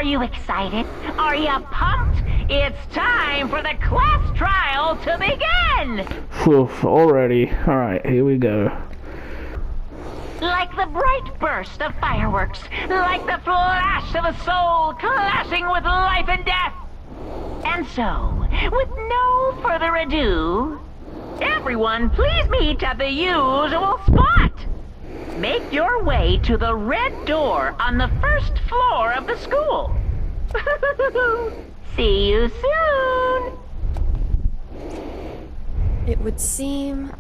Are you excited? Are you pumped? It's time for the class trial to begin! Phew, already. Alright, here we go. Like the bright burst of fireworks, like the flash of a soul clashing with life and death. And so, with no further ado, everyone please meet at the usual spot. Make your way to the red door on the first floor of the school. See you soon. It would seem...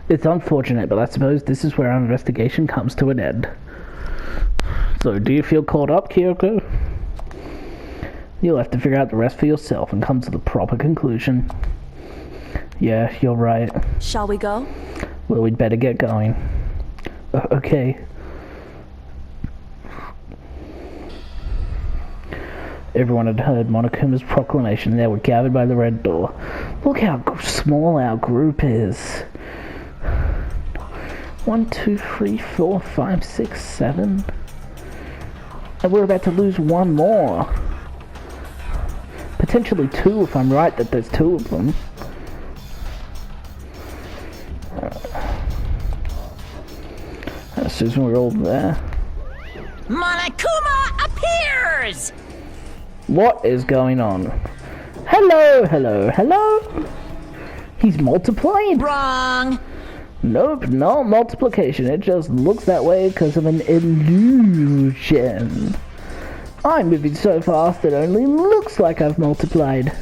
It's unfortunate, but I suppose this is where our investigation comes to an end. So, do you feel caught up, Kyoko? You'll have to figure out the rest for yourself and come to the proper conclusion. Yeah, you're right. Shall we go? Well, we'd better get going. Okay. Everyone had heard Monokuma's proclamation. They were gathered by the red door. Look how small our group is. 1, 2, 3, 4, 5, 6, 7. And we're about to lose one more. Potentially 2 if I'm right that there's 2 of them. As soon as we're all there. Monokuma appears! What is going on? Hello, hello, hello! He's multiplying? Wrong! Nope, no multiplication. It just looks that way because of an illusion. I'm moving so fast it only looks like I've multiplied.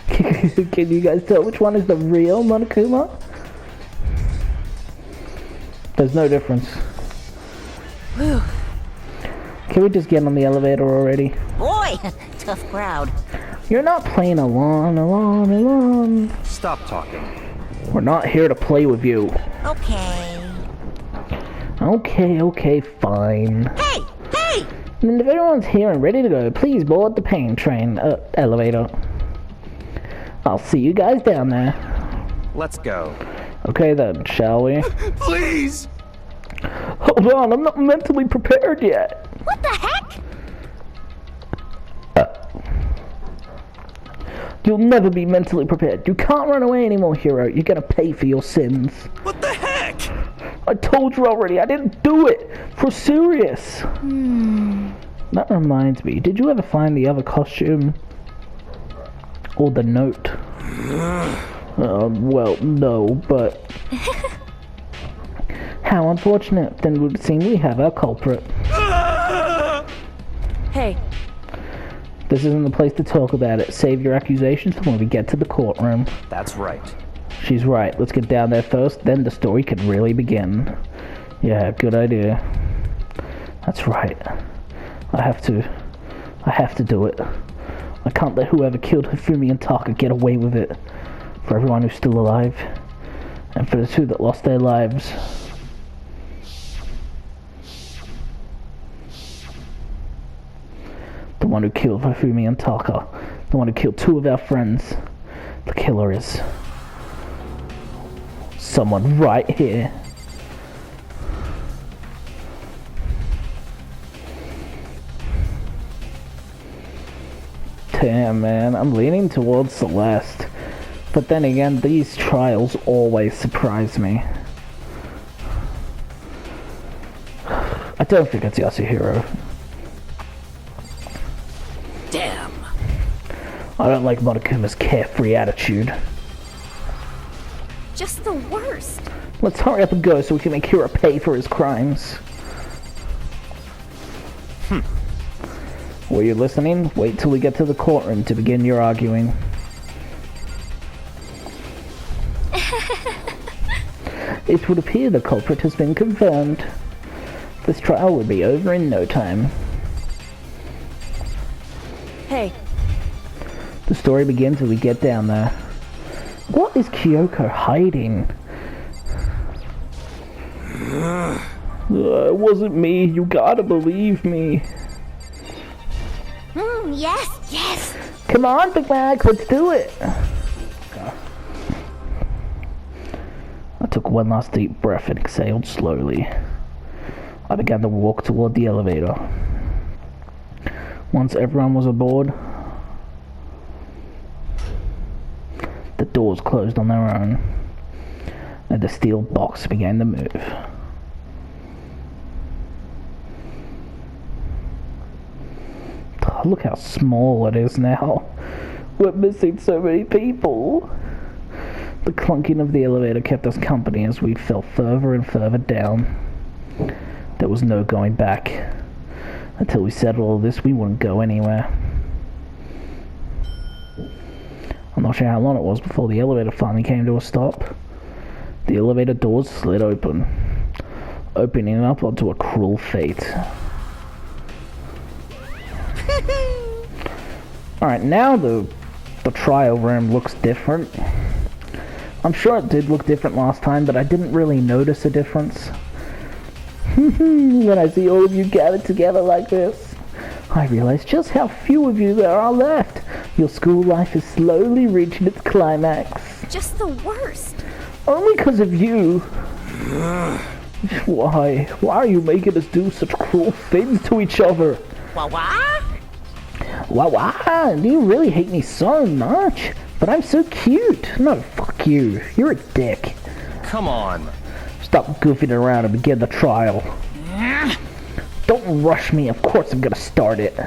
Can you guys tell which one is the real Monokuma? There's no difference. Whew. Can we just get on the elevator already? Boy, tough crowd. You're not playing along. Stop talking. We're not here to play with you. Okay. Okay, fine. Hey! And if everyone's here and ready to go, please board the pain train, elevator. I'll see you guys down there. Let's go. Okay then, shall we? Please! Hold on, I'm not mentally prepared yet. What the heck? You'll never be mentally prepared. You can't run away anymore, hero. You're gonna pay for your sins. What the heck? I told you already, I didn't do it. For serious. That reminds me, did you ever find the other costume? Or the note? Well, no, but... How unfortunate. Then it would seem we have our culprit. Hey. This isn't the place to talk about it. Save your accusations for when we get to the courtroom. That's right. She's right. Let's get down there first, then the story can really begin. Yeah, good idea. That's right. I have to do it. I can't let whoever killed Hifumi and Taka get away with it. For everyone who's still alive, and for the 2 that lost their lives. The one who killed Hifumi and Taka. The one who killed 2 of our friends. The killer is... someone right here. Damn, man, I'm leaning towards Celeste. But then again, these trials always surprise me. I don't think it's Yasuhiro. Damn. I don't like Monokuma's carefree attitude. Just the worst. Let's hurry up and go so we can make Hiro pay for his crimes. Were you listening? Wait till we get to the courtroom to begin your arguing. It would appear the culprit has been confirmed. This trial will be over in no time. Hey. The story begins when we get down there. What is Kyoko hiding? It wasn't me. You gotta believe me. Yes. Come on, Big Mac, let's do it. I took one last deep breath and exhaled slowly. I began to walk toward the elevator. Once everyone was aboard, the doors closed on their own, and the steel box began to move. Look how small it is now. We're missing so many people. The clunking of the elevator kept us company as we fell further and further down. There was no going back. Until we settled all this, we wouldn't go anywhere. I'm not sure how long it was before the elevator finally came to a stop. The elevator doors slid open, opening up onto a cruel fate. Alright, now the trial room looks different. I'm sure it did look different last time, but I didn't really notice a difference. When I see all of you gathered together like this, I realize just how few of you there are left. Your school life is slowly reaching its climax. Just the worst. Only because of you. Why? Why are you making us do such cruel things to each other? Wah-wah? Wah-wah? Do you really hate me so much? But I'm so cute. No, fuck you. You're a dick. Come on. Stop goofing around and begin the trial. Don't rush me. Of course I'm gonna start it.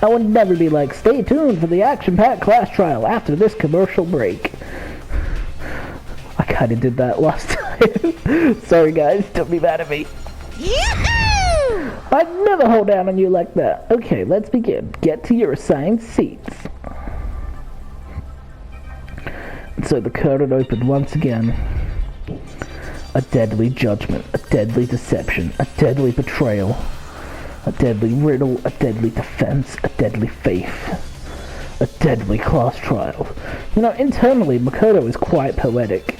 I would never be like, stay tuned for the action-packed class trial after this commercial break. I kinda did that last time. Sorry guys, don't be mad at me. Yahoo! I'd never hold down on you like that. Okay, let's begin. Get to your assigned seats. And so the curtain opened once again. A deadly judgment, a deadly deception, a deadly betrayal, a deadly riddle, a deadly defense, a deadly faith, a deadly class trial. You know, internally, Makoto is quite poetic.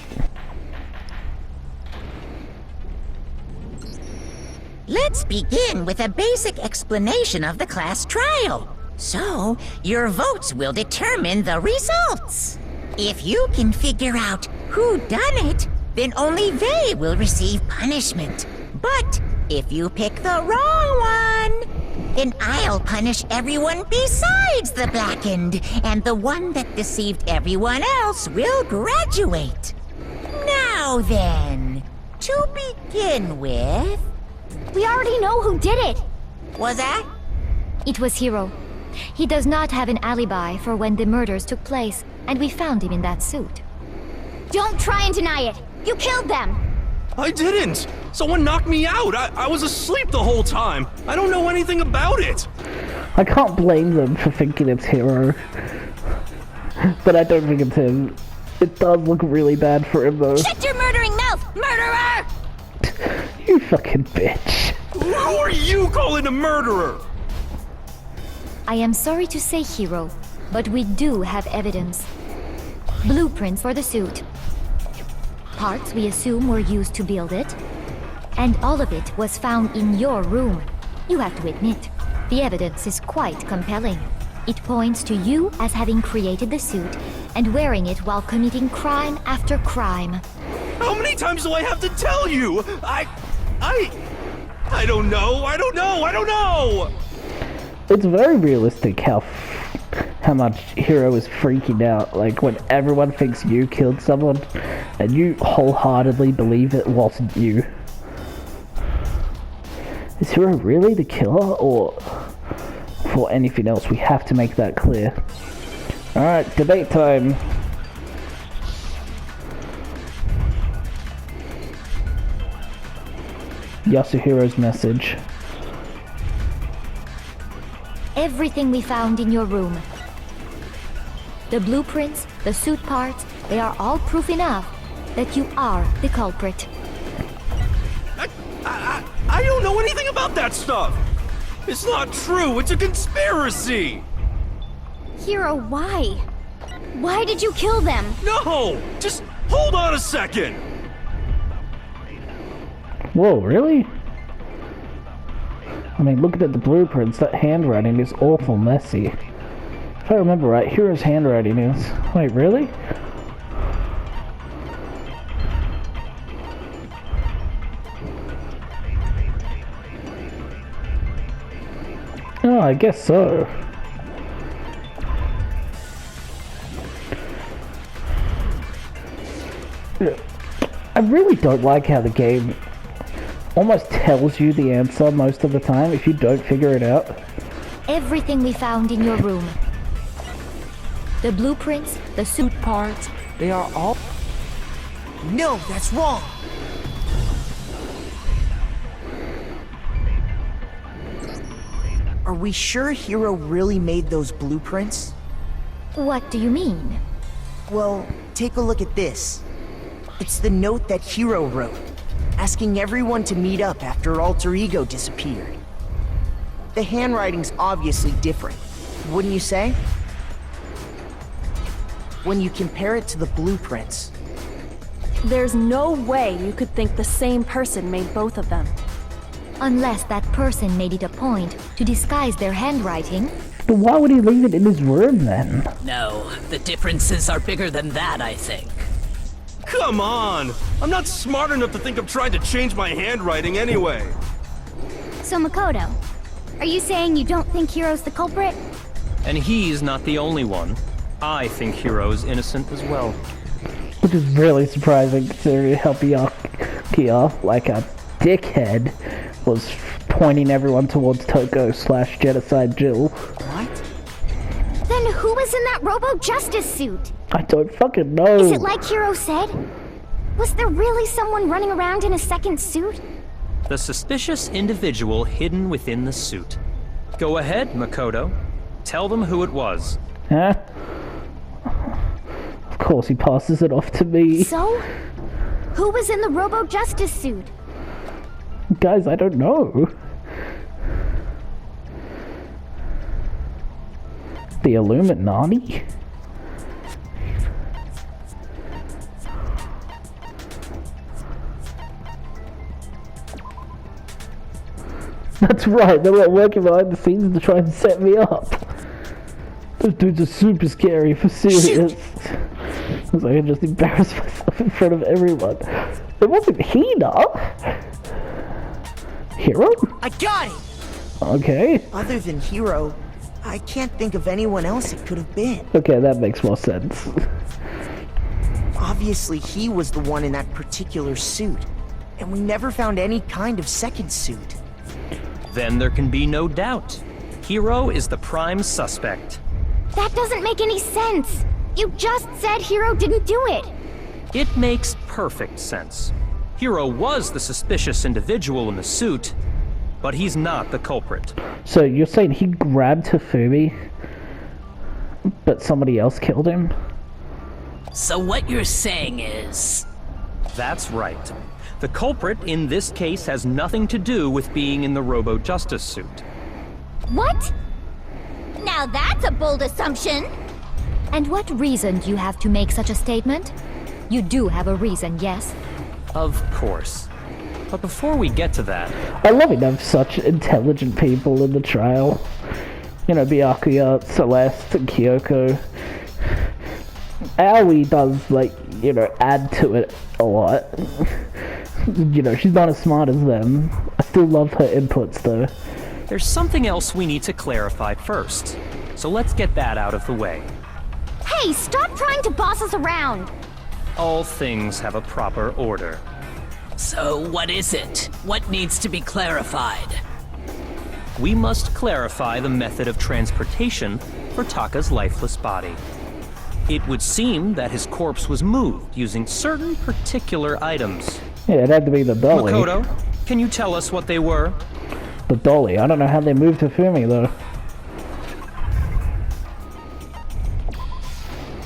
Let's begin with a basic explanation of the class trial. So, your votes will determine the results. If you can figure out who done it, then only they will receive punishment. But if you pick the wrong one, then I'll punish everyone besides the blackened, and the one that deceived everyone else will graduate. Now then, to begin with... We already know who did it! Was that? It was Hiro. He does not have an alibi for when the murders took place, and we found him in that suit. Don't try and deny it! You killed them! I didn't! Someone knocked me out! I was asleep the whole time! I don't know anything about it! I can't blame them for thinking it's Hiro. But I don't think it's him. It does look really bad for him though. Shut your murdering mouth, murderer! You fucking bitch. Who are you calling a murderer? I am sorry to say, Hiro, but we do have evidence. Blueprints for the suit. Parts we assume were used to build it. And all of it was found in your room. You have to admit, the evidence is quite compelling. It points to you as having created the suit and wearing it while committing crime after crime. How many times do I have to tell you? I don't know, I don't know! It's very realistic how much Hiro is freaking out, like when everyone thinks you killed someone and you wholeheartedly believe it wasn't you. Is Hiro really the killer, or for anything else? We have to make that clear. Alright, debate time. Yasuhiro's message. Everything we found in your room. The blueprints, the suit parts, they are all proof enough that you are the culprit. I don't know anything about that stuff! It's not true, it's a conspiracy! Hiro, why? Why did you kill them? No! Just hold on a second! Whoa, really? I mean, looking at the blueprints, that handwriting is awful messy. If I remember right, Hiro's handwriting is... Wait, really? Oh, I guess so. I really don't like how the game almost tells you the answer most of the time if you don't figure it out. Everything we found in your room. The blueprints, the suit parts, they are all... No, that's wrong. Are we sure Hero really made those blueprints? What do you mean? Well, take a look at this. It's the note that Hero wrote, asking everyone to meet up after Alter Ego disappeared. The handwriting's obviously different, wouldn't you say? When you compare it to the blueprints. There's no way you could think the same person made both of them. Unless that person made it a point to disguise their handwriting. But why would he leave it in his room then? No, the differences are bigger than that, I think. Come on! I'm not smart enough to think of trying to change my handwriting anyway. So Makoto, are you saying you don't think Hiro's the culprit? And he's not the only one. I think Hiro's innocent as well. Which is really surprising considering how Byakuya, like a dickhead, was pointing everyone towards Toko/Genocide Jill. What? Then who was in that Robo-Justice suit? I don't fucking know. Is it like Hiro said? Was there really someone running around in a second suit? The suspicious individual hidden within the suit. Go ahead, Makoto. Tell them who it was. Huh? Of course he passes it off to me. So? Who was in the Robo-Justice suit? Guys, I don't know. The Illuminati? That's right, they're like working behind the scenes to try and set me up. Those dudes are super scary, for serious. Because I can just embarrass myself in front of everyone. It wasn't Hina! Hero? I got it! Okay. Other than Hero, I can't think of anyone else it could have been. Okay, that makes more sense. Obviously, he was the one in that particular suit. And we never found any kind of second suit. Then there can be no doubt. Hiro is the prime suspect. That doesn't make any sense. You just said Hiro didn't do it. It makes perfect sense. Hiro was the suspicious individual in the suit, but he's not the culprit. So you're saying he grabbed Hifumi, but somebody else killed him? So what you're saying is... That's right. The culprit in this case has nothing to do with being in the Robo-Justice suit. What? Now that's a bold assumption. And what reason do you have to make such a statement? You do have a reason, yes? Of course. But before we get to that... I love it to have such intelligent people in the trial. You know, Byakuya, Celeste, and Kyoko. Aoi does, like, you know, add to it a lot. You know, she's not as smart as them. I still love her inputs, though. There's something else we need to clarify first. So let's get that out of the way. Hey, stop trying to boss us around. All things have a proper order. So what is it? What needs to be clarified? We must clarify the method of transportation for Taka's lifeless body. It would seem that his corpse was moved using certain particular items. Yeah, it had to be the dolly. Makoto, can you tell us what they were? The dolly. I don't know how they moved Hifumi, though.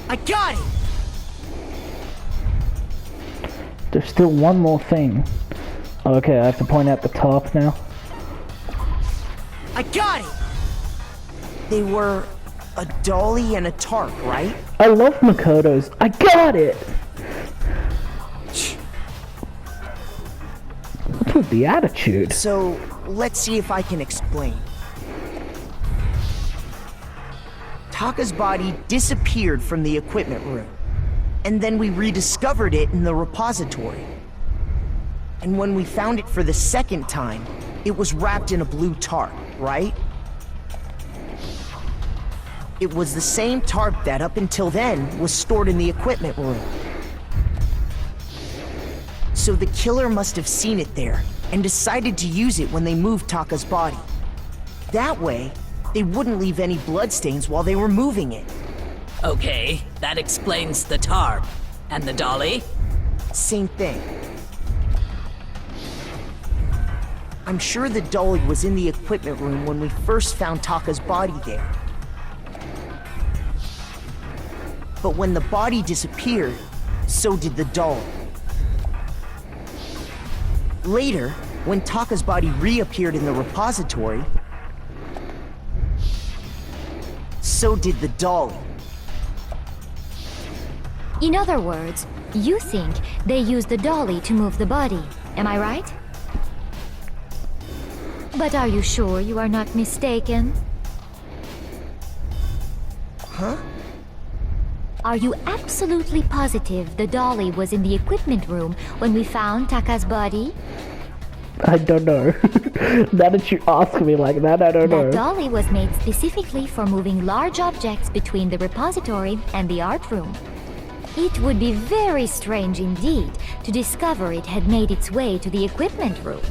I got it! There's still one more thing. Okay, I have to point out the top now. I got it! They were a dolly and a tarp, right? I love Makoto's. I got it! What's with the attitude? So, let's see if I can explain. Taka's body disappeared from the equipment room, and then we rediscovered it in the repository. And when we found it for the second time, it was wrapped in a blue tarp, right? It was the same tarp that up until then was stored in the equipment room. So the killer must have seen it there and decided to use it when they moved Taka's body. That way, they wouldn't leave any bloodstains while they were moving it. Okay, that explains the tarp. And the dolly? Same thing. I'm sure the dolly was in the equipment room when we first found Taka's body there. But when the body disappeared, so did the dolly. Later, when Taka's body reappeared in the repository, so did the dolly. In other words, you think they used the dolly to move the body, am I right? But are you sure you are not mistaken? Huh? Are you absolutely positive the dolly was in the equipment room when we found Taka's body? I don't know. Now that you ask me like that, I don't know. That dolly was made specifically for moving large objects between the repository and the art room. It would be very strange indeed to discover it had made its way to the equipment room.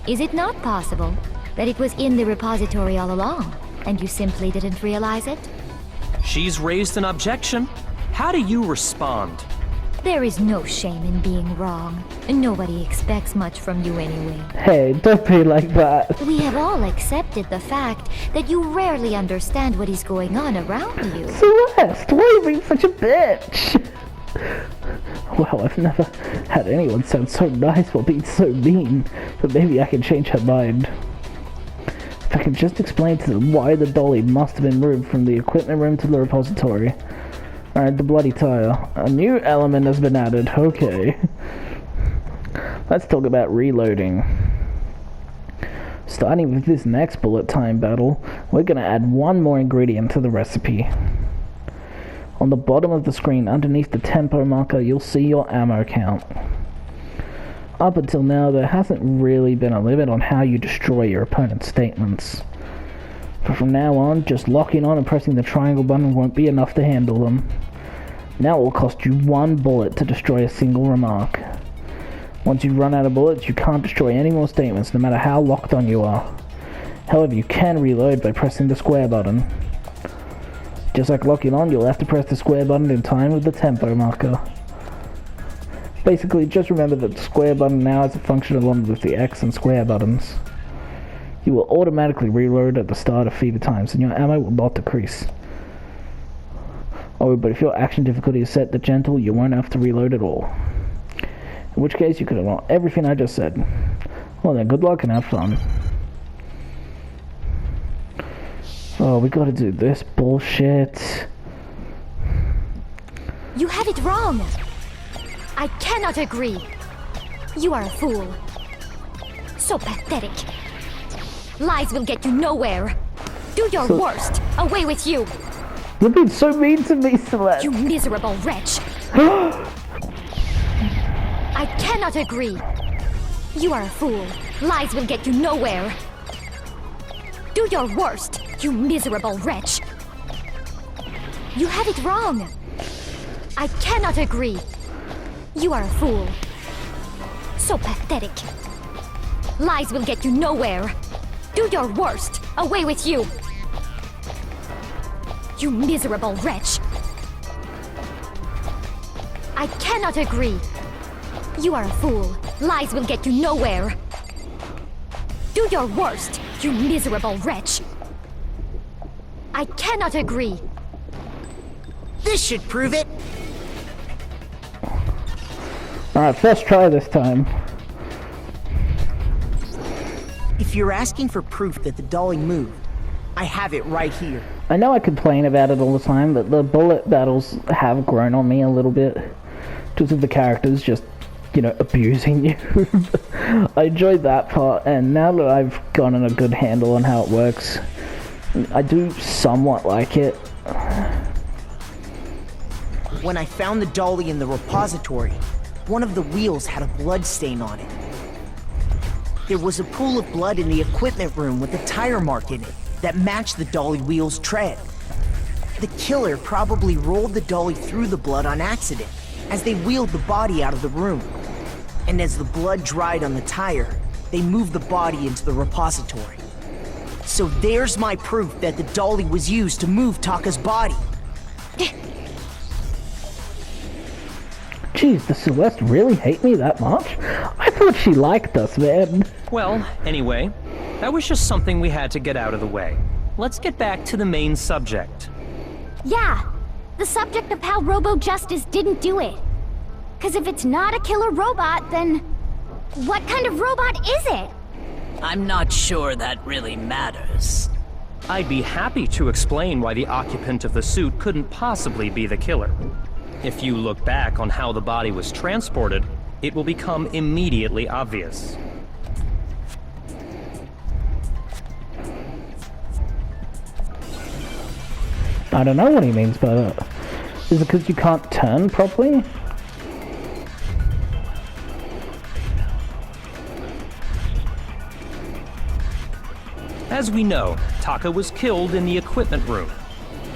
Is it not possible that it was in the repository all along, and you simply didn't realize it? She's raised an objection. How do you respond? There is no shame in being wrong. Nobody expects much from you anyway. Hey, don't be like that. We have all accepted the fact that you rarely understand what is going on around you. Celeste, why are you being such a bitch? Well, I've never had anyone sound so nice while being so mean, but maybe I can change her mind. If I can just explain to them why the dolly must have been moved from the equipment room to the repository. Alright, the bloody tire. A new element has been added, okay. Let's talk about reloading. Starting with this next bullet time battle, we're gonna add one more ingredient to the recipe. On the bottom of the screen, underneath the tempo marker, you'll see your ammo count. Up until now, there hasn't really been a limit on how you destroy your opponent's statements. But from now on, just locking on and pressing the triangle button won't be enough to handle them. Now it will cost you one bullet to destroy a single remark. Once you run out of bullets, you can't destroy any more statements, no matter how locked on you are. However, you can reload by pressing the square button. Just like locking on, you'll have to press the square button in time with the tempo marker. Basically, just remember that the square button now has a function along with the X and square buttons. You will automatically reload at the start of feeder times, and your ammo will not decrease. Oh, but if your action difficulty is set to gentle, you won't have to reload at all. In which case, you could ignore everything I just said. Well then, good luck and have fun. Oh, we gotta do this bullshit. You have it wrong! I cannot agree! You are a fool. So pathetic. Lies will get you nowhere. Do your worst. Away with you. You're being so mean to me, Celeste. You miserable wretch. I cannot agree. You are a fool. Lies will get you nowhere. Do your worst, you miserable wretch. You have it wrong. I cannot agree. You are a fool. So pathetic. Lies will get you nowhere. Do your worst. Away with you. You miserable wretch. I cannot agree. You are a fool. Lies will get you nowhere. Do your worst, you miserable wretch. I cannot agree. This should prove it. Alright, let's try this time. If you're asking for proof that the dolly moved, I have it right here. I know I complain about it all the time, but the bullet battles have grown on me a little bit. Because of the characters just, you know, abusing you. I enjoyed that part, and now that I've gotten a good handle on how it works, I do somewhat like it. When I found the dolly in the repository, one of the wheels had a blood stain on it. There was a pool of blood in the equipment room with a tire mark in it that matched the dolly wheel's tread. The killer probably rolled the dolly through the blood on accident as they wheeled the body out of the room. And as the blood dried on the tire, they moved the body into the repository. So there's my proof that the dolly was used to move Taka's body. Jeez, does Celeste really hate me that much? I thought she liked us, man. Well, anyway, that was just something we had to get out of the way. Let's get back to the main subject. Yeah, the subject of how Robo Justice didn't do it. 'Cause if it's not a killer robot, then what kind of robot is it? I'm not sure that really matters. I'd be happy to explain why the occupant of the suit couldn't possibly be the killer. If you look back on how the body was transported, it will become immediately obvious. I don't know what he means by that. Is it because you can't turn properly? As we know, Taka was killed in the equipment room.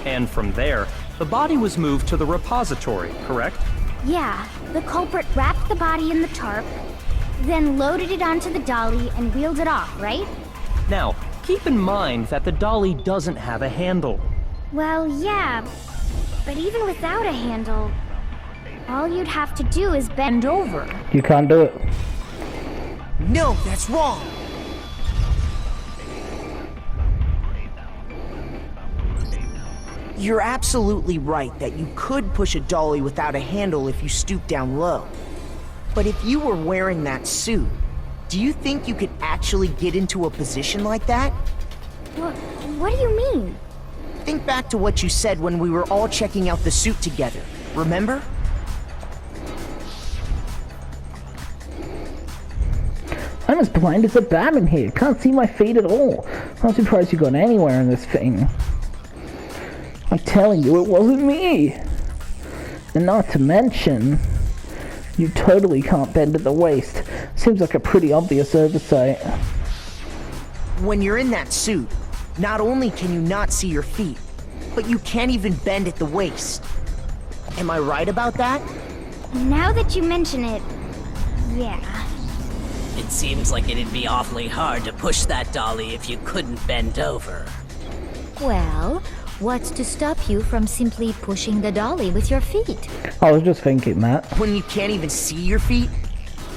And from there, the body was moved to the repository, correct? Yeah, the culprit wrapped the body in the tarp, then loaded it onto the dolly and wheeled it off, right? Now, keep in mind that the dolly doesn't have a handle. Well, yeah, but even without a handle, all you'd have to do is bend over. You can't do it. No, that's wrong. You're absolutely right that you could push a dolly without a handle if you stoop down low. But if you were wearing that suit, do you think you could actually get into a position like that? What do you mean? Think back to what you said when we were all checking out the suit together, remember? I'm as blind as a bat in here. Can't see my feet at all. I'm surprised you got anywhere in this thing. I'm telling you, it wasn't me. And not to mention, you totally can't bend at the waist. Seems like a pretty obvious oversight. When you're in that suit, not only can you not see your feet, but you can't even bend at the waist. Am I right about that? Now that you mention it, yeah. It seems like it'd be awfully hard to push that dolly if you couldn't bend over. Well, what's to stop you from simply pushing the dolly with your feet? I was just thinking that. When you can't even see your feet?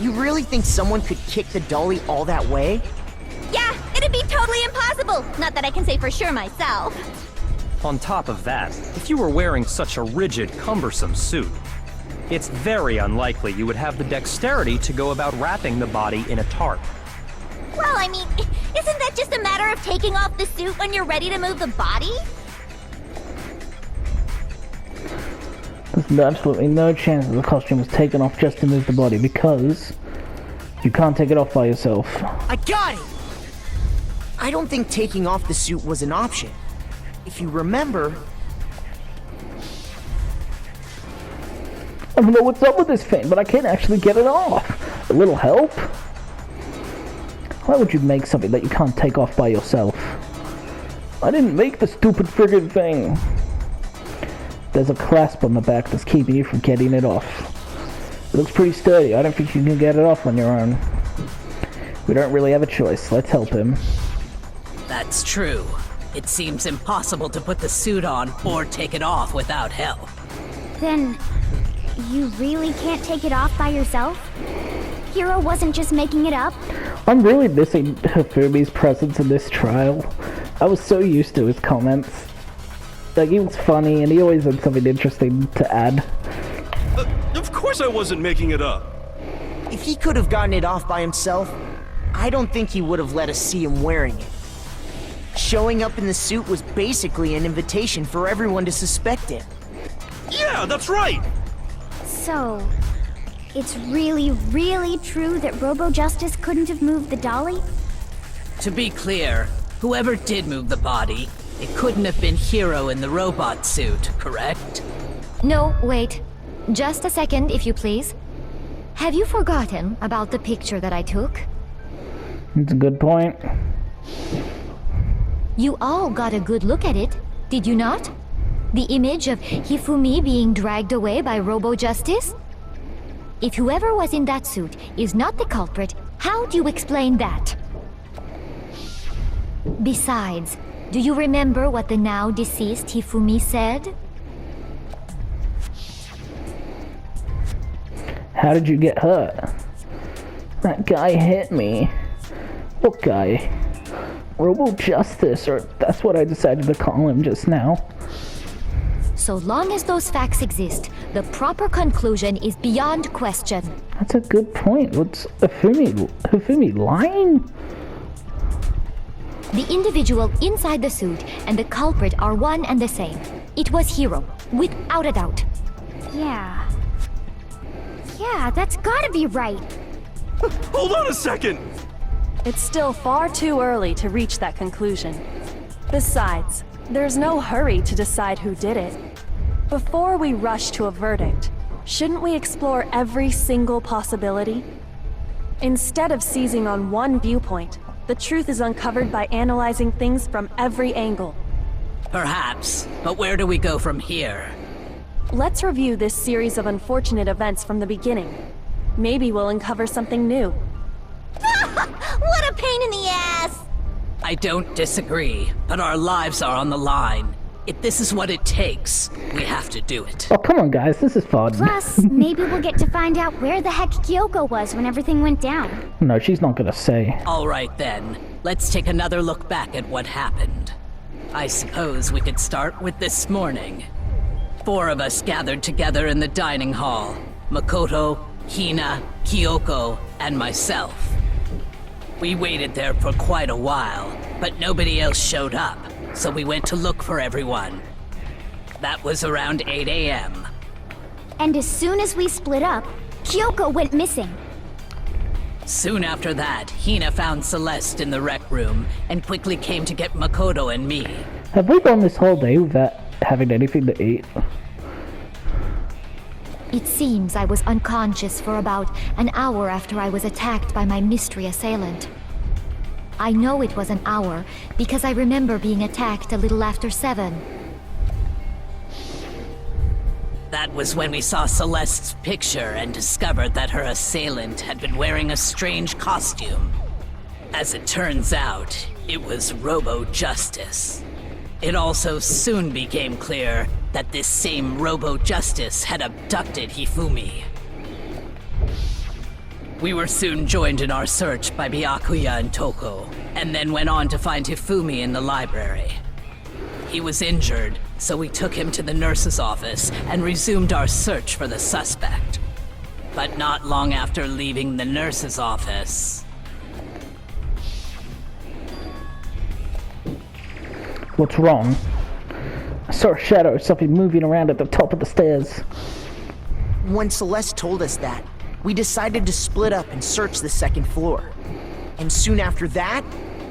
You really think someone could kick the dolly all that way? Yeah, it'd be totally impossible. Not that I can say for sure myself. On top of that, if you were wearing such a rigid, cumbersome suit, it's very unlikely you would have the dexterity to go about wrapping the body in a tarp. Well, I mean, isn't that just a matter of taking off the suit when you're ready to move the body? There's absolutely no chance that the costume was taken off just to move the body, because you can't take it off by yourself. I got it! I don't think taking off the suit was an option. If you remember... I don't know what's up with this thing, but I can't actually get it off. A little help? Why would you make something that you can't take off by yourself? I didn't make the stupid friggin' thing. There's a clasp on the back that's keeping you from getting it off. It looks pretty sturdy. I don't think you can get it off on your own. We don't really have a choice. Let's help him. That's true. It seems impossible to put the suit on or take it off without help. Then, you really can't take it off by yourself? Hiro wasn't just making it up? I'm really missing Fumi's presence in this trial. I was so used to his comments. Like, he was funny, and he always had something interesting to add. Of course I wasn't making it up. If he could have gotten it off by himself, I don't think he would have let us see him wearing it. Showing up in the suit was basically an invitation for everyone to suspect it. Yeah, that's right! So, it's really, really true that Robo Justice couldn't have moved the dolly? To be clear, whoever did move the body, it couldn't have been Hiro in the robot suit, correct? No, wait. Just a second, if you please. Have you forgotten about the picture that I took? That's a good point. You all got a good look at it, did you not? The image of Hifumi being dragged away by Robo-Justice? If whoever was in that suit is not the culprit, how do you explain that? Besides, do you remember what the now deceased Hifumi said? How did you get hurt? That guy hit me. What guy? Robo-Justice, or that's what I decided to call him just now. So long as those facts exist, the proper conclusion is beyond question. That's a good point. What's Hifumi lying? The individual inside the suit and the culprit are one and the same. It was Hiro, without a doubt. Yeah. Yeah, that's gotta be right. Hold on a second! It's still far too early to reach that conclusion. Besides, there's no hurry to decide who did it. Before we rush to a verdict, shouldn't we explore every single possibility? Instead of seizing on one viewpoint, the truth is uncovered by analyzing things from every angle. Perhaps, but where do we go from here? Let's review this series of unfortunate events from the beginning. Maybe we'll uncover something new. What a pain in the ass! I don't disagree, but our lives are on the line. If this is what it takes, we have to do it. Oh, come on, guys. This is fun. Plus, maybe we'll get to find out where the heck Kyoko was when everything went down. No, she's not gonna say. All right then, let's take another look back at what happened. I suppose we could start with this morning. 4 of us gathered together in the dining hall. Makoto, Hina, Kyoko, and myself. We waited there for quite a while, but nobody else showed up, so we went to look for everyone. That was around 8 a.m. And as soon as we split up, Kyoko went missing. Soon after that, Hina found Celeste in the rec room and quickly came to get Makoto and me. Have we gone this whole day without having anything to eat? It seems I was unconscious for about an hour after I was attacked by my mystery assailant. I know it was an hour because I remember being attacked a little after 7. That was when we saw Celeste's picture and discovered that her assailant had been wearing a strange costume. As it turns out, it was Robo-Justice. It also soon became clear that this same Robo-Justice had abducted Hifumi. We were soon joined in our search by Byakuya and Toko, and then went on to find Hifumi in the library. He was injured, so we took him to the nurse's office and resumed our search for the suspect. But not long after leaving the nurse's office... What's wrong? I saw a shadow or something moving around at the top of the stairs. When Celeste told us that, we decided to split up and search the second floor. And soon after that...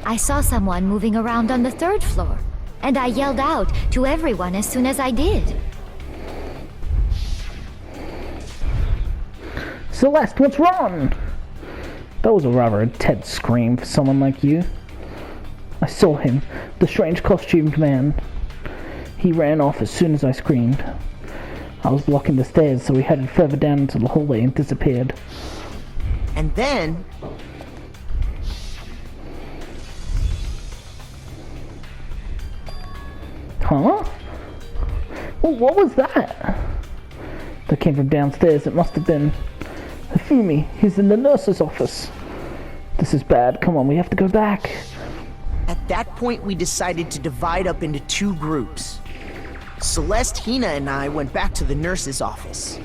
I saw someone moving around on the 3rd floor, and I yelled out to everyone as soon as I did. Celeste, what's wrong? That was a rather intense scream for someone like you. I saw him, the strange costumed man. He ran off as soon as I screamed. I was blocking the stairs, so he headed further down into the hallway and disappeared. And then... Huh? Well, what was that? That came from downstairs. It must have been Hifumi. He's in the nurse's office. This is bad. Come on, we have to go back. At that point, we decided to divide up into 2 groups. Celeste, Hina, and I went back to the nurse's office,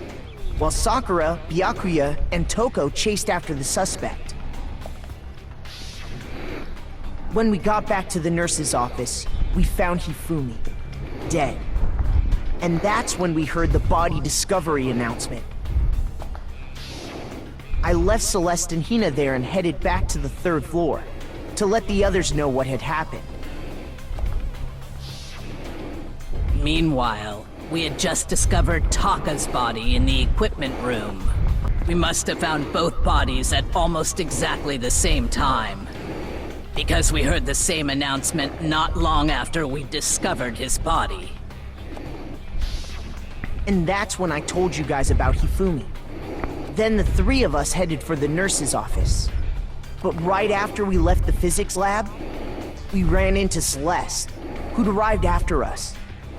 while Sakura, Byakuya, and Toko chased after the suspect. When we got back to the nurse's office, we found Hifumi, dead. And that's when we heard the body discovery announcement. I left Celeste and Hina there and headed back to the 3rd floor to let the others know what had happened. Meanwhile, we had just discovered Taka's body in the equipment room. We must have found both bodies at almost exactly the same time, because we heard the same announcement not long after we discovered his body. And that's when I told you guys about Hifumi. Then the three of us headed for the nurse's office. But right after we left the physics lab, we ran into Celeste, who'd arrived after us.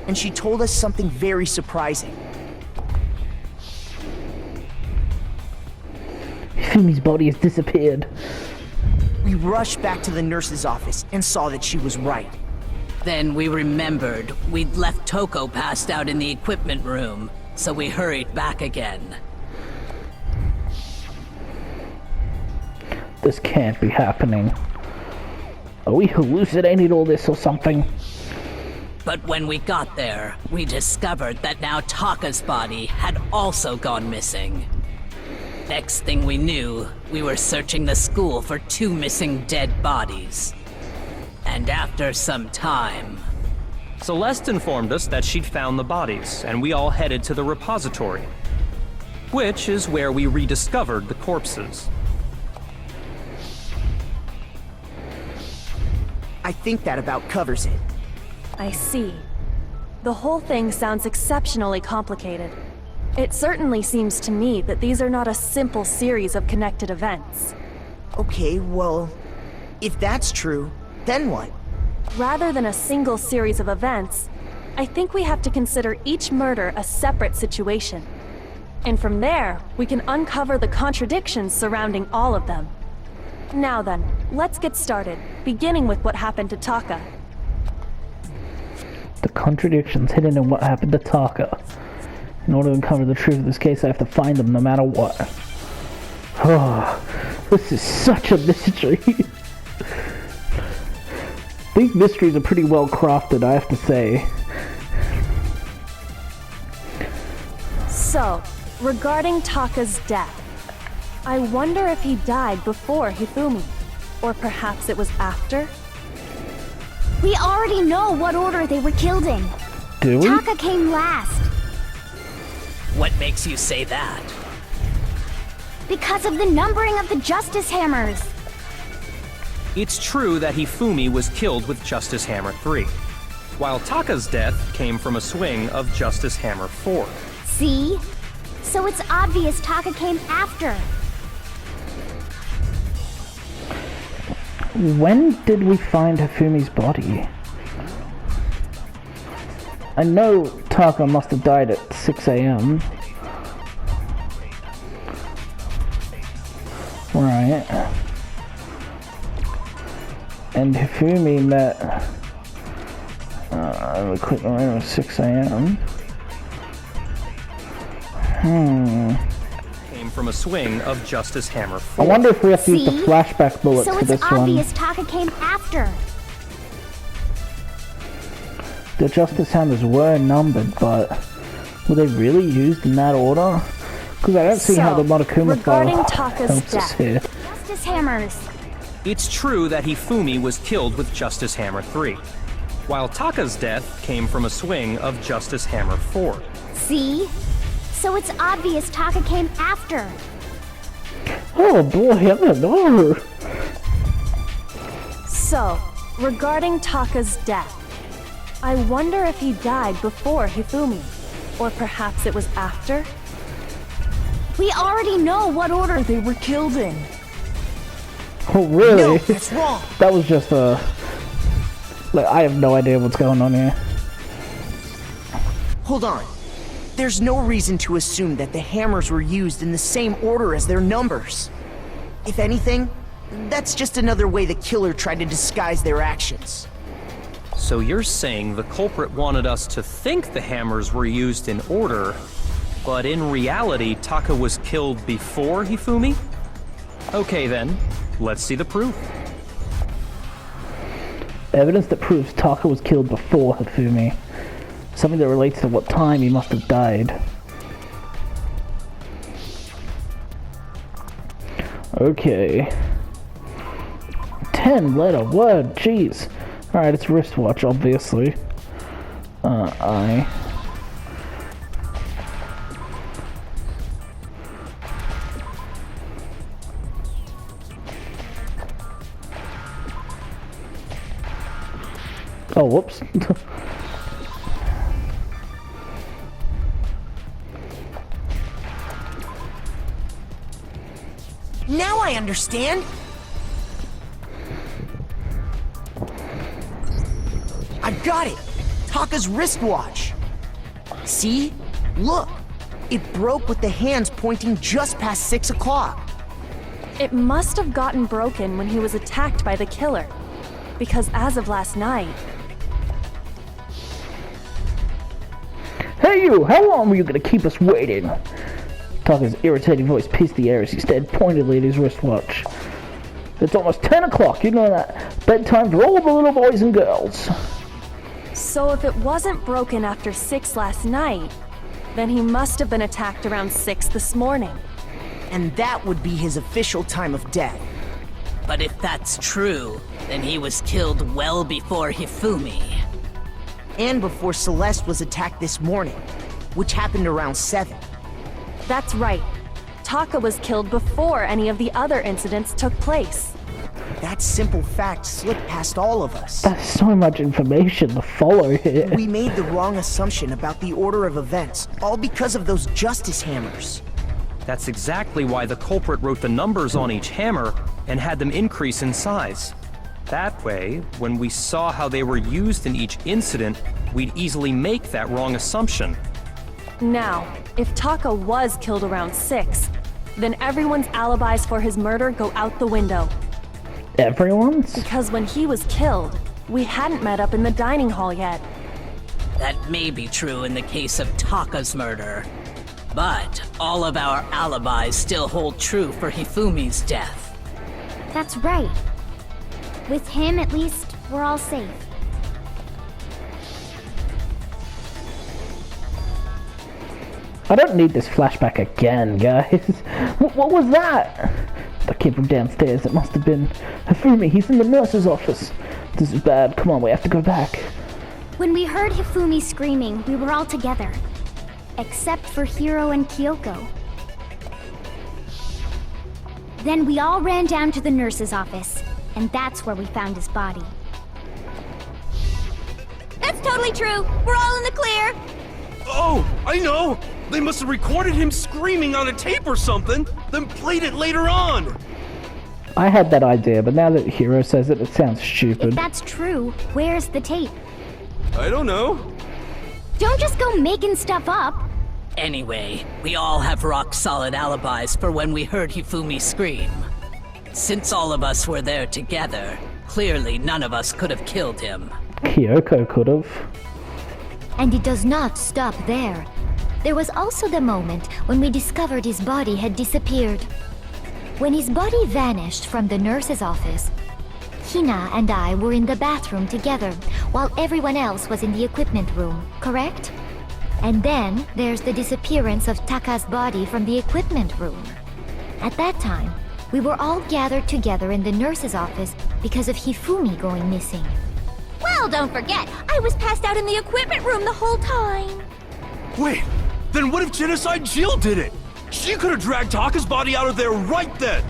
And she told us something very surprising. Hifumi's body has disappeared. We rushed back to the nurse's office and saw that she was right. Then we remembered we'd left Toko passed out in the equipment room, so we hurried back again. This can't be happening. Are we hallucinating all this or something? But when we got there, we discovered that now Taka's body had also gone missing. Next thing we knew, we were searching the school for 2 missing dead bodies. And after some time... Celeste informed us that she'd found the bodies, and we all headed to the repository, which is where we rediscovered the corpses. I think that about covers it. I see. The whole thing sounds exceptionally complicated. It certainly seems to me that these are not a simple series of connected events. Okay, well, if that's true, then what? Rather than a single series of events, I think we have to consider each murder a separate situation. And from there, we can uncover the contradictions surrounding all of them. Now then, let's get started, beginning with what happened to Taka. The contradictions hidden in what happened to Taka. In order to uncover the truth of this case, I have to find them no matter what. Oh, this is such a mystery. These mysteries are pretty well crafted, I have to say. So, regarding Taka's death, I wonder if he died before Hifumi, or perhaps it was after? We already know what order they were killed in. Do we? Taka came last. What makes you say that? Because of the numbering of the Justice Hammers. It's true that Hifumi was killed with Justice Hammer 3, while Taka's death came from a swing of Justice Hammer 4. See? So it's obvious Taka came after. When did we find Hifumi's body? I know Taka must have died at 6 a.m. Right. And Hifumi met the equipment room at 6 a.m. Came from a swing of Justice Hammer 4. I wonder if we have to use the See? flashback bullets So for it's this one. obvious Taka came after. The Justice Hammers were numbered, but were they really used in that order? Because I don't see how the Monokuma regarding file Taka's helps us death. here. Justice Hammers. It's true that Hifumi was killed with Justice Hammer 3, while Taka's death came from a swing of Justice Hammer 4. See? So it's obvious Taka came after. Oh boy, I don't know. So, regarding Taka's death, I wonder if he died before Hifumi, or perhaps it was after? We already know what order they were killed in. Oh really? No, that's wrong. That was just like, I have no idea what's going on here. Hold on. There's no reason to assume that the hammers were used in the same order as their numbers. If anything, that's just another way the killer tried to disguise their actions. So you're saying the culprit wanted us to think the hammers were used in order, but in reality Taka was killed before Hifumi? Okay then, let's see the proof. Evidence that proves Taka was killed before Hifumi. Something that relates to what time he must have died. Okay. 10-letter word, jeez. Alright, it's wristwatch, obviously. I. Oh, whoops. Now I understand! I've got it! Taka's wristwatch! See? Look! It broke with the hands pointing just past 6 o'clock. It must have gotten broken when he was attacked by the killer. Because as of last night... Hey you! How long were you gonna keep us waiting? Taka's irritating voice pierced the air as he stared pointedly at his wristwatch. It's almost 10 o'clock, you know that. Bedtime for all the little boys and girls. So if it wasn't broken after 6 last night, then he must have been attacked around 6 this morning. And that would be his official time of death. But if that's true, then he was killed well before Hifumi. And before Celeste was attacked this morning, which happened around 7. That's right. Taka was killed before any of the other incidents took place. That simple fact slipped past all of us. That's so much information to follow here. We made the wrong assumption about the order of events, all because of those justice hammers. That's exactly why the culprit wrote the numbers on each hammer and had them increase in size. That way, when we saw how they were used in each incident, we'd easily make that wrong assumption. Now, if Taka was killed around 6, then everyone's alibis for his murder go out the window. Everyone's? Because when he was killed, we hadn't met up in the dining hall yet. That may be true in the case of Taka's murder. But all of our alibis still hold true for Hifumi's death. That's right. With him, at least, we're all safe. I don't need this flashback again, guys. What was that? That came from downstairs. It must have been Hifumi. He's in the nurse's office. This is bad. Come on, we have to go back. When we heard Hifumi screaming, we were all together. Except for Hiro and Kyoko. Then we all ran down to the nurse's office, and that's where we found his body. That's totally true! We're all in the clear! Oh, I know! They must have recorded him screaming on a tape or something, then played it later on! I had that idea, but now that Hiro says it, it sounds stupid. If that's true, where's the tape? I don't know. Don't just go making stuff up! Anyway, we all have rock-solid alibis for when we heard Hifumi scream. Since all of us were there together, clearly none of us could have killed him. Kyoko could have. And it does not stop there. There was also the moment when we discovered his body had disappeared. When his body vanished from the nurse's office, Hina and I were in the bathroom together, while everyone else was in the equipment room, correct? And then there's the disappearance of Taka's body from the equipment room. At that time, we were all gathered together in the nurse's office because of Hifumi going missing. Well, don't forget, I was passed out in the equipment room the whole time. Wait, then what if Genocide Jill did it? She could have dragged Taka's body out of there right then!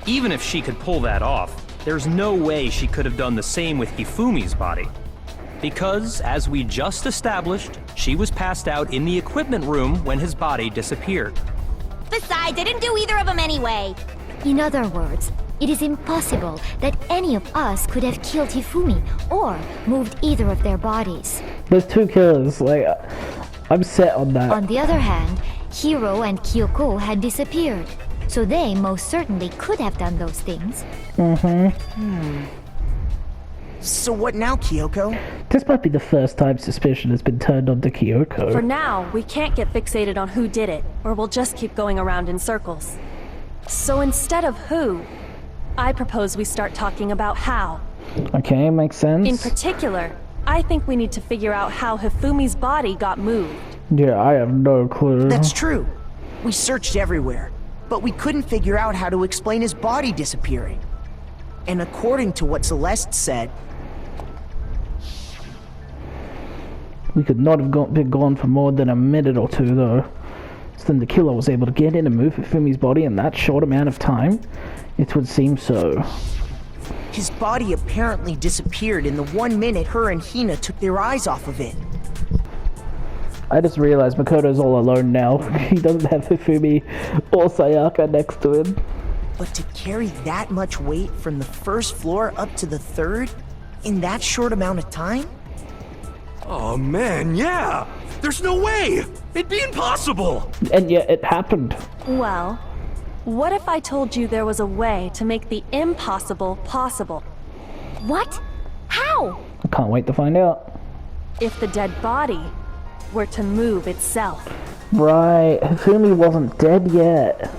Even if she could pull that off, there's no way she could have done the same with Hifumi's body. Because, as we just established, she was passed out in the equipment room when his body disappeared. Besides, I didn't do either of them anyway. In other words, it is impossible that any of us could have killed Hifumi or moved either of their bodies. There's two killers, like, I'm set on that. On the other hand, Hiro and Kyoko had disappeared, so they most certainly could have done those things. So what now, Kyoko? This might be the first time suspicion has been turned onto Kyoko. For now, we can't get fixated on who did it, or we'll just keep going around in circles. So instead of who, I propose we start talking about how. Okay, makes sense. In particular, I think we need to figure out how Hifumi's body got moved. Yeah, I have no clue. That's true. We searched everywhere, but we couldn't figure out how to explain his body disappearing. And according to what Celeste said, we could not have been gone for more than a minute or two, though. So then the killer was able to get in and move Hifumi's body in that short amount of time? It would seem so. his body apparently disappeared in the 1 minute her and Hina took their eyes off of it. I just realized Makoto's all alone now. He doesn't have Hifumi or Sayaka next to him. But to carry that much weight from the first floor up to the third in that short amount of time? Oh man, yeah! There's no way! It'd be impossible! And yet it happened. Well, what if I told you there was a way to make the impossible possible? What? How? I can't wait to find out. If the dead body were to move itself. Right, Hifumi wasn't dead yet.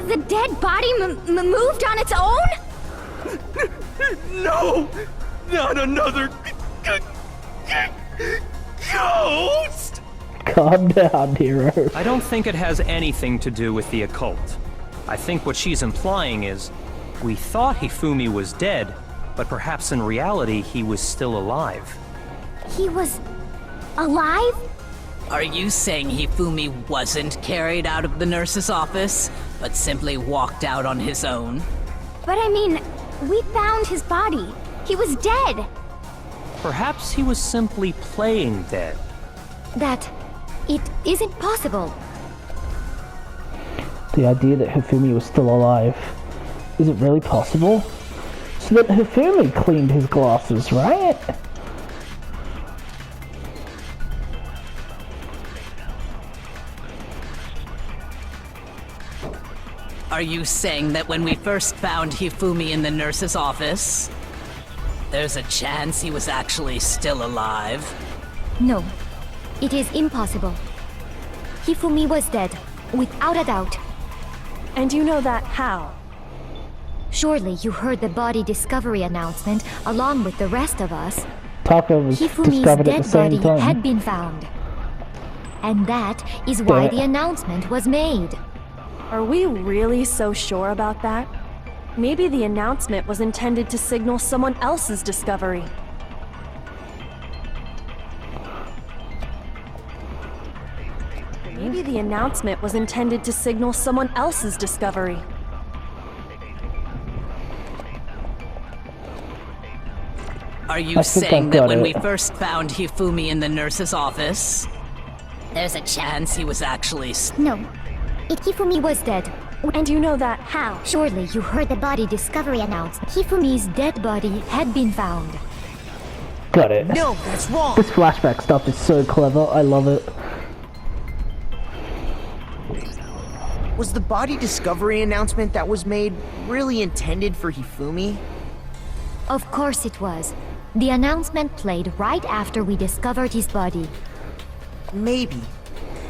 The dead body moved on its own? No! Not another... ghost! Calm down, Hero. I don't think it has anything to do with the occult. I think what she's implying is, we thought Hifumi was dead, but perhaps in reality he was still alive. He was alive? Are you saying Hifumi wasn't carried out of the nurse's office, but simply walked out on his own? But I mean, we found his body. He was dead. Perhaps he was simply playing dead. That it isn't possible. The idea that Hifumi was still alive. Is it really possible? So that Hifumi cleaned his glasses, right? Are you saying that when we first found Hifumi in the nurse's office, there's a chance he was actually still alive? No, it is impossible. Hifumi was dead, without a doubt. And you know that how? Surely you heard the body discovery announcement along with the rest of us. Taka was Hifumi's discovered at dead the same body time. had been found. And that is why Yeah. the announcement was made. Are we really so sure about that? Maybe the announcement was intended to signal someone else's discovery. Maybe the announcement was intended to signal someone else's discovery. Are you I think saying I've that got when it. we first found Hifumi in the nurse's office, there's a chance he was actually No. Hifumi was dead. And you know that how? Surely you heard the body discovery announcement. Hifumi's dead body had been found. Got it. No, that's wrong. This flashback stuff is so clever. I love it. Was the body discovery announcement that was made really intended for Hifumi? Of course it was. The announcement played right after we discovered his body. Maybe.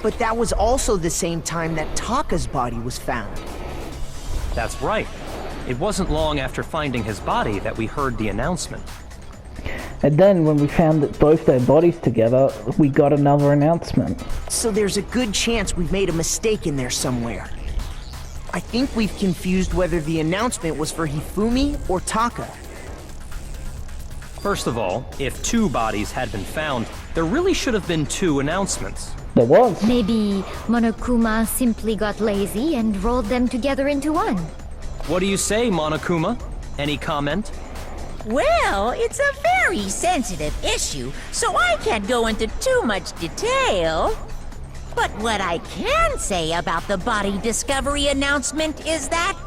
But that was also the same time that Taka's body was found. That's right. It wasn't long after finding his body that we heard the announcement. And then when we found that both their bodies together, we got another announcement. So there's a good chance we've made a mistake in there somewhere. I think we've confused whether the announcement was for Hifumi or Taka. First of all, if two bodies had been found, there really should have been two announcements. There was. Maybe Monokuma simply got lazy and rolled them together into one. What do you say, Monokuma? Any comment? Well, it's a very sensitive issue, so I can't go into too much detail. But what I can say about the body discovery announcement is that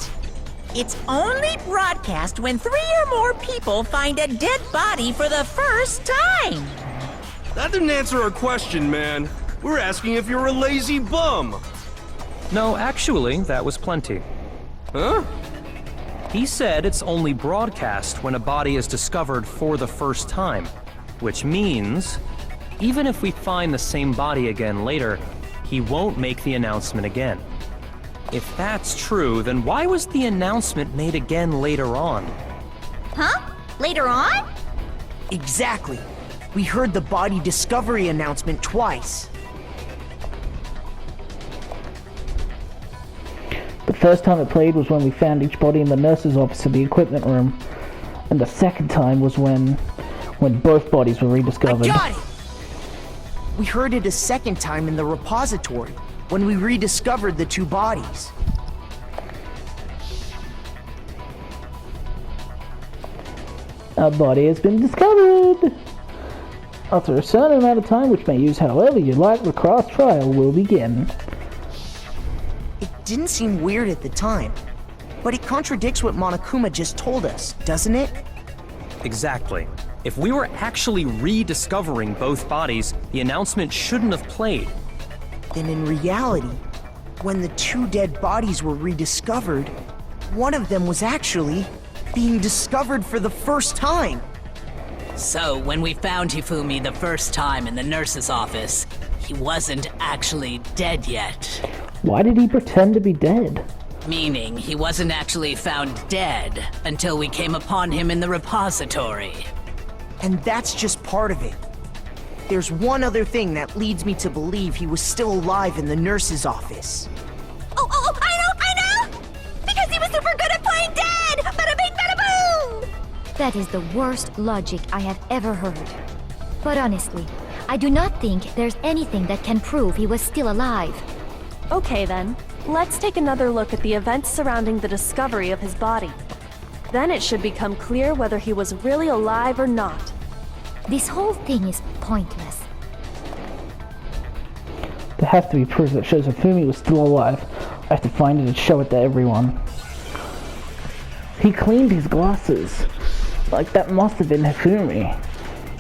it's only broadcast when 3 or more people find a dead body for the first time. That didn't answer our question, man. We're asking if you're a lazy bum. No, actually, that was plenty. Huh? He said it's only broadcast when a body is discovered for the first time, which means even if we find the same body again later, he won't make the announcement again. If that's true, then why was the announcement made again later on? Huh? Later on? Exactly. We heard the body discovery announcement twice. The first time it played was when we found each body in the nurse's office in the equipment room. And the second time was when both bodies were rediscovered. I got it! We heard it a second time in the repository, when we rediscovered the two bodies. A body has been discovered! After a certain amount of time, which may use however you like, the class trial will begin. It didn't seem weird at the time. But it contradicts what Monokuma just told us, doesn't it? Exactly. If we were actually rediscovering both bodies, the announcement shouldn't have played. Then in reality, when the two dead bodies were rediscovered, one of them was actually being discovered for the first time. So, when we found Hifumi the first time in the nurse's office, he wasn't actually dead yet. Why did he pretend to be dead? Meaning, he wasn't actually found dead until we came upon him in the repository. And that's just part of it. There's one other thing that leads me to believe he was still alive in the nurse's office. Oh, I know! Because he was super good at playing dead! Bada bing, bada boom! That is the worst logic I have ever heard. But honestly, I do not think there's anything that can prove he was still alive. Okay then, let's take another look at the events surrounding the discovery of his body. Then it should become clear whether he was really alive or not. This whole thing is pointless. There has to be proof that shows Hifumi was still alive. I have to find it and show it to everyone. He cleaned his glasses. Like, that must have been Hifumi.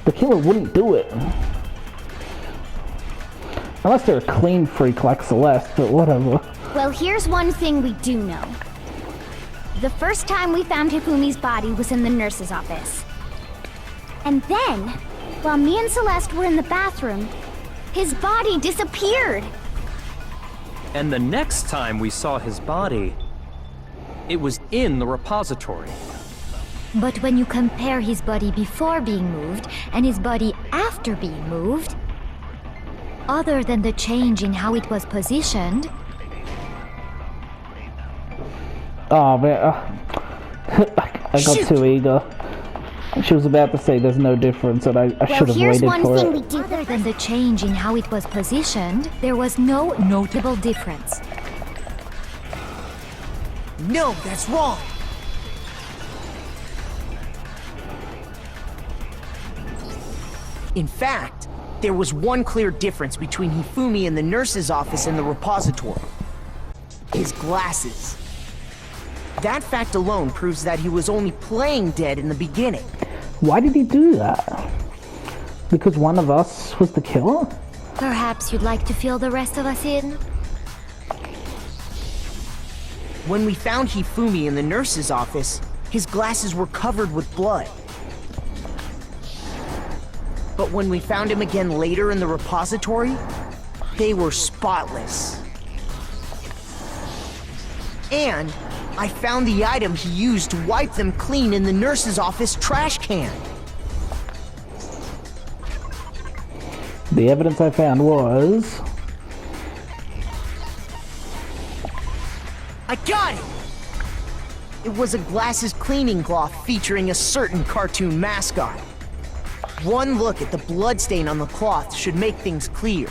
The killer wouldn't do it. Unless they're a clean freak like Celeste, but whatever. Well, here's one thing we do know. The first time we found Hifumi's body was in the nurse's office. And then, while me and Celeste were in the bathroom, his body disappeared. And the next time we saw his body, it was in the repository. But when you compare his body before being moved and his body after being moved, other than the change in how it was positioned... Oh man, I got too eager. She was about to say there's no difference, and I should have waited for it. Other than the change in how it was positioned, there was no notable difference. No, that's wrong! In fact, there was one clear difference between Hifumi in the nurse's office and the repository. His glasses. That fact alone proves that he was only playing dead in the beginning. Why did he do that? Because one of us was the killer? Perhaps you'd like to fill the rest of us in? When we found Hifumi in the nurse's office, his glasses were covered with blood. But when we found him again later in the repository, they were spotless. And I found the item he used to wipe them clean in the nurse's office trash can. The evidence I found was... I got it! It was a glasses cleaning cloth featuring a certain cartoon mascot. One look at the bloodstain on the cloth should make things clear.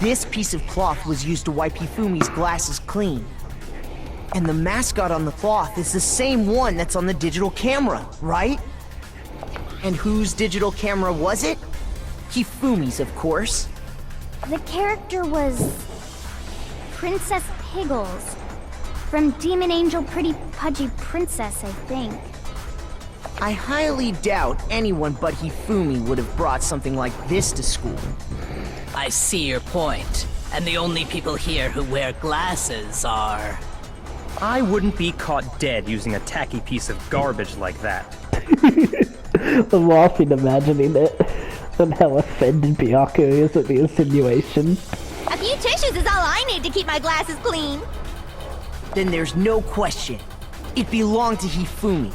This piece of cloth was used to wipe Hifumi's glasses clean. And the mascot on the cloth is the same one that's on the digital camera, right? And whose digital camera was it? Hifumi's, of course. The character was Princess Piggles. From Demon Angel Pretty Pudgy Princess, I think. I highly doubt anyone but Hifumi would have brought something like this to school. I see your point. And the only people here who wear glasses are... I wouldn't be caught dead using a tacky piece of garbage like that. I'm laughing imagining it, and how offended Byaku is at the insinuation. A few tissues is all I need to keep my glasses clean. Then there's no question. It belonged to Hifumi.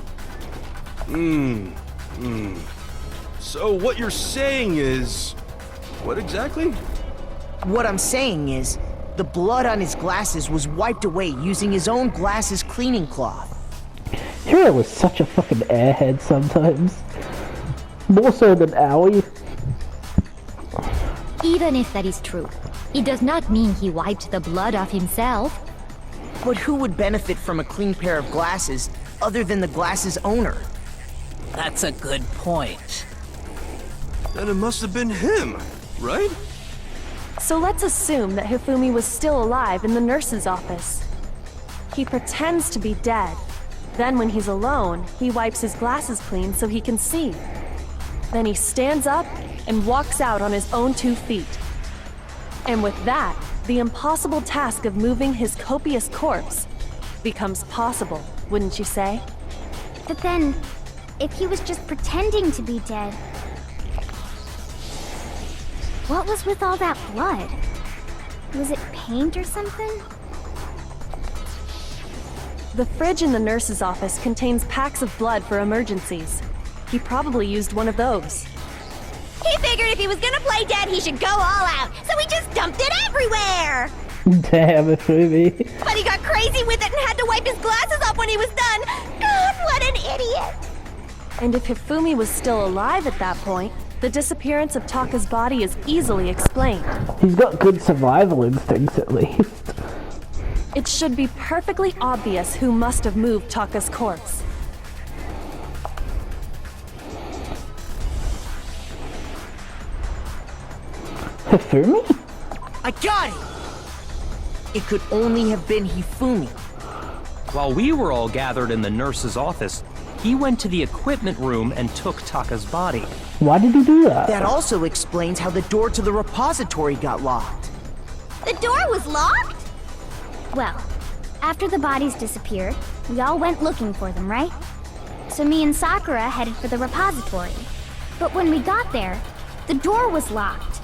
So what you're saying is... what exactly? What I'm saying is, the blood on his glasses was wiped away using his own glasses cleaning cloth. Hiro was such a fucking airhead sometimes. More so than Aoi. Even if that is true, it does not mean he wiped the blood off himself. But who would benefit from a clean pair of glasses other than the glasses owner? That's a good point. Then it must have been him, right? So let's assume that Hifumi was still alive in the nurse's office. He pretends to be dead. Then when he's alone, he wipes his glasses clean so he can see. Then he stands up and walks out on his own 2 feet. And with that, the impossible task of moving his copious corpse becomes possible, wouldn't you say? But then, if he was just pretending to be dead, what was with all that blood? Was it paint or something? The fridge in the nurse's office contains packs of blood for emergencies. He probably used one of those. He figured if he was gonna play dead, he should go all out, so he just dumped it everywhere! Damn, Hifumi. But he got crazy with it and had to wipe his glasses off when he was done! God, what an idiot! And if Hifumi was still alive at that point, the disappearance of Taka's body is easily explained. He's got good survival instincts, at least. It should be perfectly obvious who must have moved Taka's corpse. Hifumi? I got it! It could only have been Hifumi. While we were all gathered in the nurse's office, he went to the equipment room and took Taka's body. Why did he do that? That also explains how the door to the repository got locked. The door was locked? Well, after the bodies disappeared, we all went looking for them, right? So me and Sakura headed for the repository. But when we got there, the door was locked.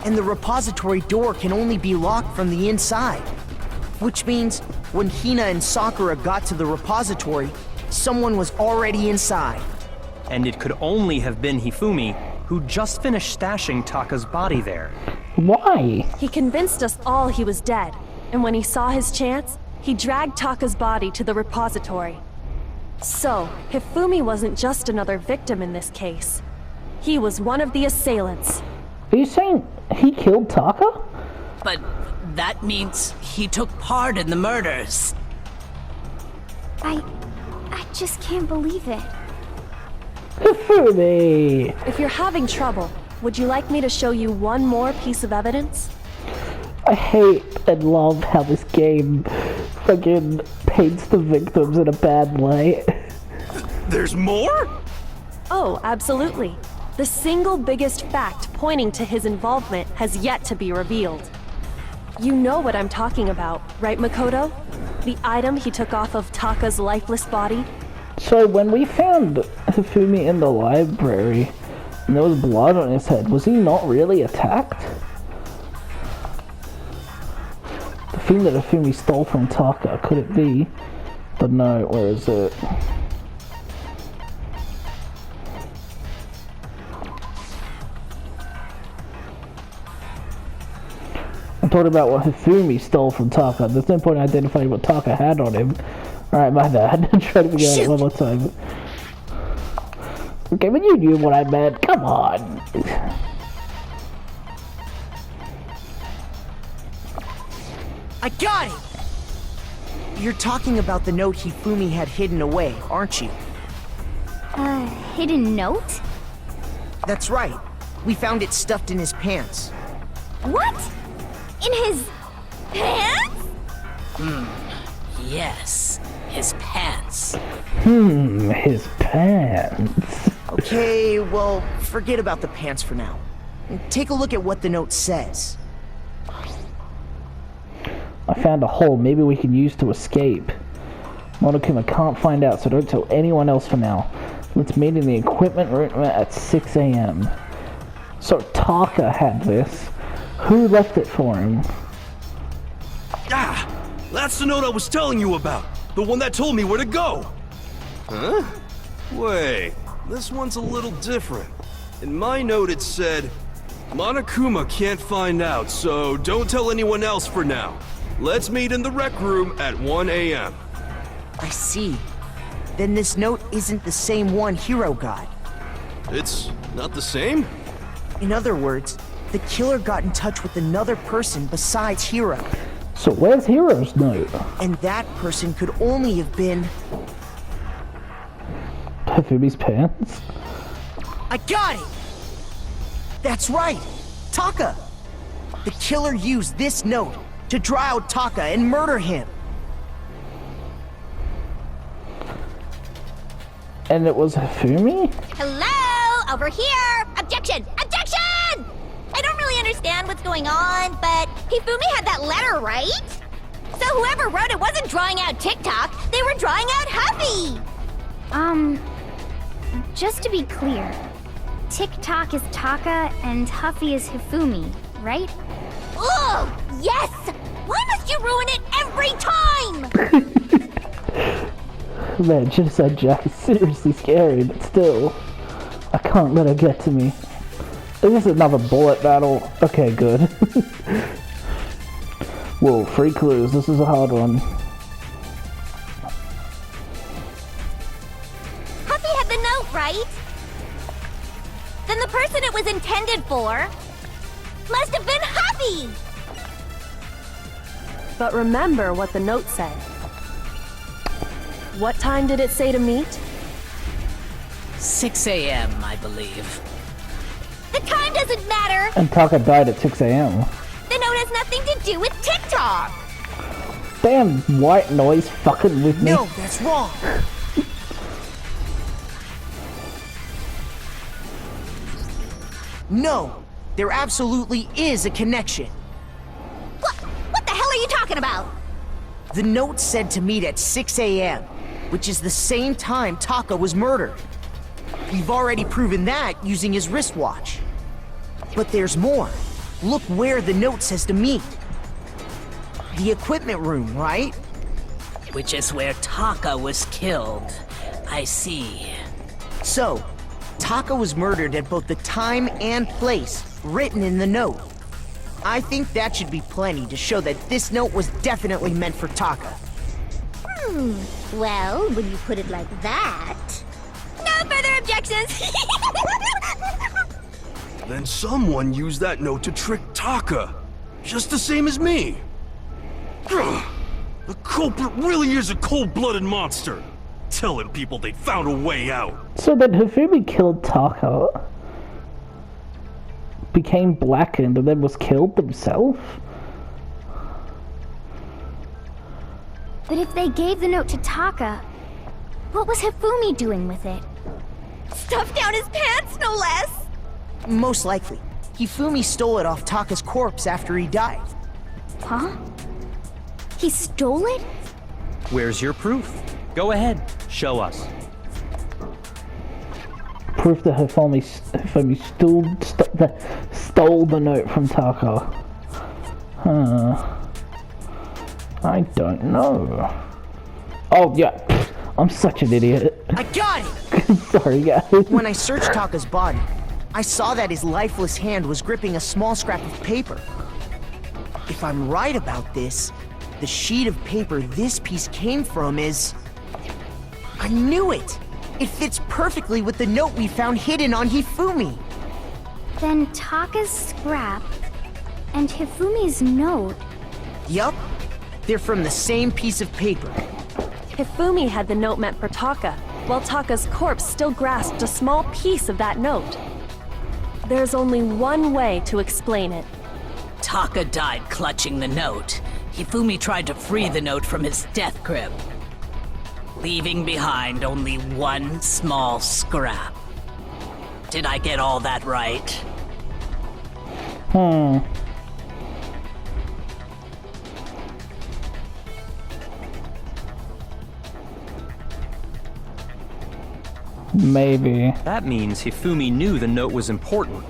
And the repository door can only be locked from the inside. Which means, when Hina and Sakura got to the repository, someone was already inside. And it could only have been Hifumi, who just finished stashing Taka's body there. Why? He convinced us all he was dead, and when he saw his chance, he dragged Taka's body to the repository. So, Hifumi wasn't just another victim in this case. He was one of the assailants. Are you saying he killed Taka? But that means he took part in the murders. I just can't believe it. Hifumi! If you're having trouble, would you like me to show you one more piece of evidence? I hate and love how this game fucking paints the victims in a bad light. There's more? Oh, absolutely. The single biggest fact pointing to his involvement has yet to be revealed. You know what I'm talking about, right, Makoto? The item he took off of Taka's lifeless body? So when we found Hifumi in the library, and there was blood on his head, was he not really attacked? The thing that Hifumi stole from Taka, could it be the note? Where is it? I'm talking about what Hifumi stole from Taka. There's no point in identifying what Taka had on him. Alright, my bad. Try to figure out it one more time. Okay, but you knew what I meant. Come on. I got it! You're talking about the note Hifumi had hidden away, aren't you? Hidden note? That's right. We found it stuffed in his pants. What? In his pants? Yes, his pants. His pants. Okay, well, forget about the pants for now. Take a look at what the note says. I found a hole maybe we can use to escape. Monokuma can't find out, so don't tell anyone else for now. Let's meet in the equipment room at 6 a.m. So Taka had this. Who left it for him? Ah! That's the note I was telling you about! The one that told me where to go! Huh? Wait, this one's a little different. In my note it said, Monokuma can't find out, so don't tell anyone else for now. Let's meet in the rec room at 1 a.m. I see. Then this note isn't the same one Hiro got. It's not the same? In other words, the killer got in touch with another person besides Hiro. So where's Hiro's note? And that person could only have been... Hifumi's pants? I got it! That's right! Taka! The killer used this note to draw out Taka and murder him. And it was Hifumi? Hello? Over here! Objection! Objection! I don't really understand what's going on, but Hifumi had that letter, right? So whoever wrote it wasn't drawing out TikTok, they were drawing out Huffy! Just to be clear, TikTok is Taka and Huffy is Hifumi, right? Ugh! Yes! Why must you ruin it every time? Man, Genocide Jack is seriously scary, but still, I can't let her get to me. Is this another bullet battle? Okay, good. Whoa, 3 clues. This is a hard one. Huffy had the note, right? Then the person it was intended for must have been Huffy! But remember what the note said. What time did it say to meet? 6 a.m., I believe. The time doesn't matter! And Taka died at 6 a.m. The note has nothing to do with TikTok! Damn white noise fucking with me. No, that's wrong. No, there absolutely is a connection. What the hell are you talking about? The note said to meet at 6 a.m., which is the same time Taka was murdered. We've already proven that using his wristwatch. But there's more. Look where the note says to meet. The equipment room, right? Which is where Taka was killed. I see. So, Taka was murdered at both the time and place written in the note. I think that should be plenty to show that this note was definitely meant for Taka. Well, when you put it like that... No further objections! Then someone used that note to trick Taka. Just the same as me. Ugh. The culprit really is a cold-blooded monster. Telling people they found a way out. So that Hifumi killed Taka, became blackened, and then was killed themselves? But if they gave the note to Taka, what was Hifumi doing with it? Stuffed down his pants, no less! Most likely. Hifumi stole it off Taka's corpse after he died. Huh? He stole it? Where's your proof? Go ahead, show us. Proof that Hifumi stole the note from Taka. I don't know. Oh, yeah. I'm such an idiot. I got it! Sorry, guys. When I searched Taka's body, I saw that his lifeless hand was gripping a small scrap of paper. If I'm right about this, the sheet of paper this piece came from is... I knew it! It fits perfectly with the note we found hidden on Hifumi. Then Taka's scrap and Hifumi's note. Yup. They're from the same piece of paper. Hifumi had the note meant for Taka, while Taka's corpse still grasped a small piece of that note. There's only one way to explain it. Taka died clutching the note. Hifumi tried to free the note from his death grip, leaving behind only one small scrap. Did I get all that right? Maybe. That means Hifumi knew the note was important.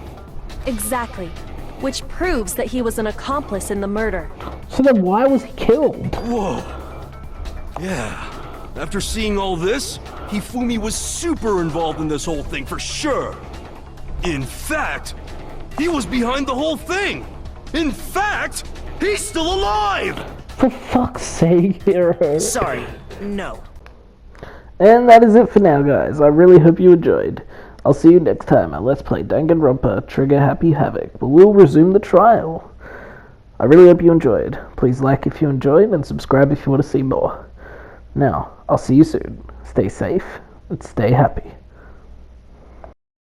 Exactly. Which proves that he was an accomplice in the murder. So then why was he killed? Whoa. Yeah. After seeing all this, Hifumi was super involved in this whole thing for sure. In fact, he was behind the whole thing. In fact, he's still alive! For fuck's sake, hero. Sorry, no. And that is it for now, guys. I really hope you enjoyed. I'll see you next time at Let's Play Danganronpa Trigger Happy Havoc, but we'll resume the trial. I really hope you enjoyed. Please like if you enjoyed and subscribe if you want to see more. Now, I'll see you soon. Stay safe and stay happy.